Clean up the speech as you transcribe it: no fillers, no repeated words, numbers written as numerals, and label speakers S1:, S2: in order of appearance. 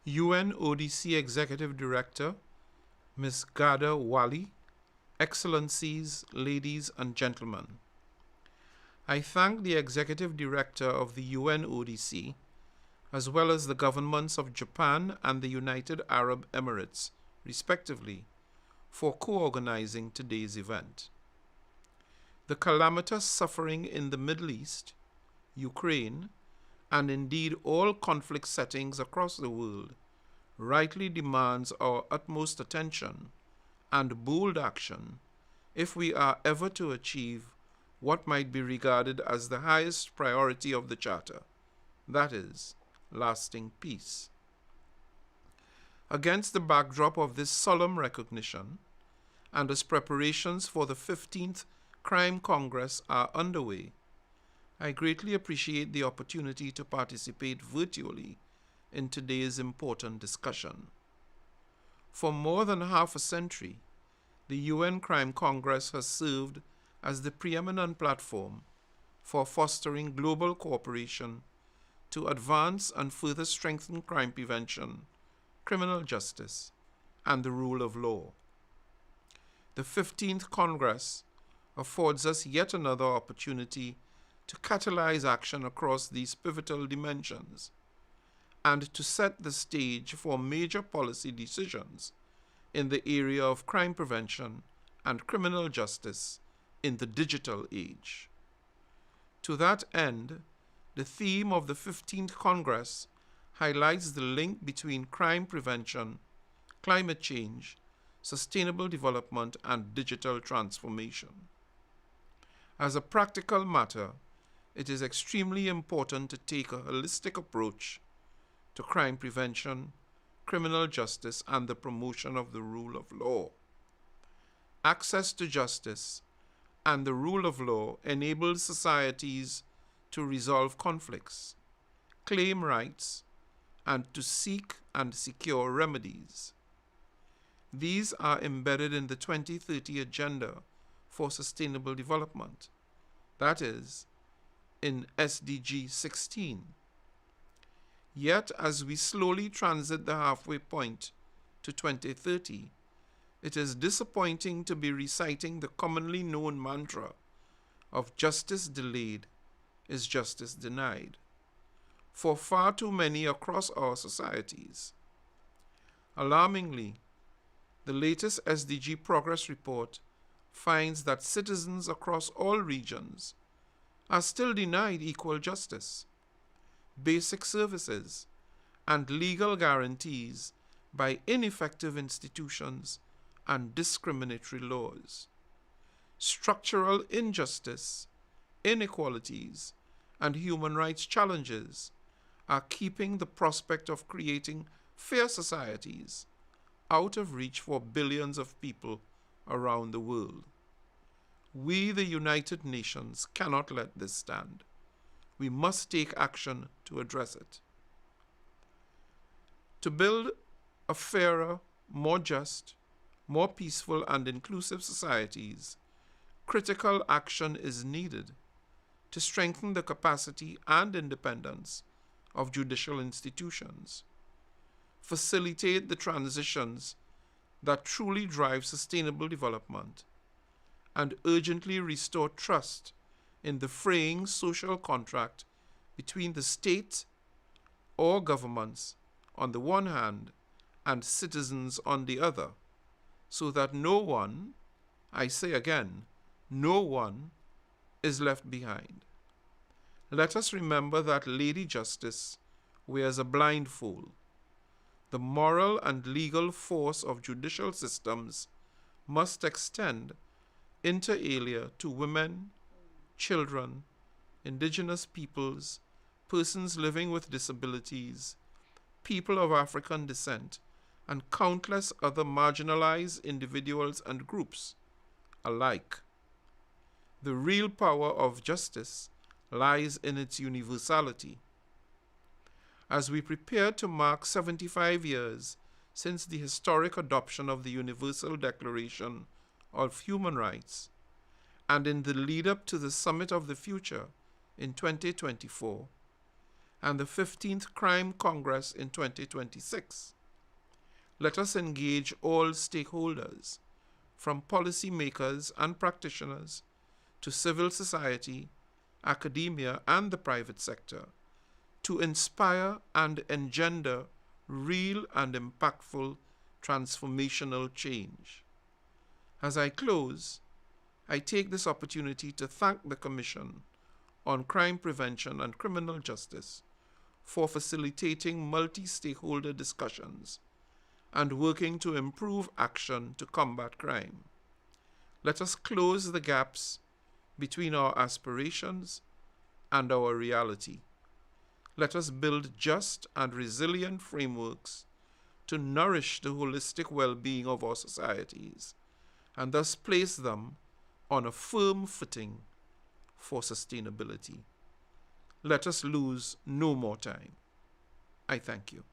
S1: UNODC Executive Director, Ms. Gada Wali, Excellencies, ladies and gentlemen. I thank the Executive Director of the UNODC, as well as the governments of Japan and the United Arab Emirates, respectively, for co-organizing today's event. The calamitous suffering in the Middle East, Ukraine, and indeed all conflict settings across the world rightly demands our utmost attention and bold action if we are ever to achieve what might be regarded as the highest priority of the Charter, that is, lasting peace. Against the backdrop of this solemn recognition, and as preparations for the 15th Crime Congress are underway, I greatly appreciate the opportunity to participate virtually in today's important discussion. For more than half a century, the UN Crime Congress has served as the preeminent platform for fostering global cooperation to advance and further strengthen crime prevention, criminal justice, and the rule of law. The 15th Congress affords us yet another opportunity to catalyze action across these pivotal dimensions and to set the stage for major policy decisions in the area of crime prevention and criminal justice in the digital age. To that end, the theme of the 15th Congress highlights the link between crime prevention, climate change, sustainable development, and digital transformation. As a practical matter, it is extremely important to take a holistic approach to crime prevention, criminal justice, and the promotion of the rule of law. Access to justice and the rule of law enables societies to resolve conflicts, claim rights, and to seek and secure remedies. These are embedded in the 2030 Agenda for Sustainable Development, that is, in SDG 16. Yet, as we slowly transit the halfway point to 2030, it is disappointing to be reciting the commonly known mantra of justice delayed is justice denied for far too many across our societies. Alarmingly, the latest SDG Progress Report finds that citizens across all regions are still denied equal justice, basic services, and legal guarantees by ineffective institutions and discriminatory laws. Structural injustice, inequalities, and human rights challenges are keeping the prospect of creating fair societies out of reach for billions of people around the world. We, the United Nations, cannot let this stand. We must take action to address it. To build a fairer, more just, more peaceful, and inclusive societies, critical action is needed to strengthen the capacity and independence of judicial institutions, facilitate the transitions that truly drive sustainable development, and urgently restore trust in the fraying social contract between the state or governments on the one hand and citizens on the other, so that no one, I say again, no one is left behind. Let us remember that Lady Justice wears a blindfold. The moral and legal force of judicial systems must extend inter alia to women, children, indigenous peoples, persons living with disabilities, people of African descent, and countless other marginalized individuals and groups alike. The real power of justice lies in its universality. As we prepare to mark 75 years since the historic adoption of the Universal Declaration of Human Rights, and in the lead-up to the Summit of the Future in 2024, and the 15th Crime Congress in 2026. Let us engage all stakeholders, from policymakers and practitioners to civil society, academia, and the private sector, to inspire and engender real and impactful transformational change. As I close, I take this opportunity to thank the Commission on Crime Prevention and Criminal Justice for facilitating multi-stakeholder discussions and working to improve action to combat crime. Let us close the gaps between our aspirations and our reality. Let us build just and resilient frameworks to nourish the holistic well-being of our societies and thus place them on a firm footing for sustainability. Let us lose no more time. I thank you.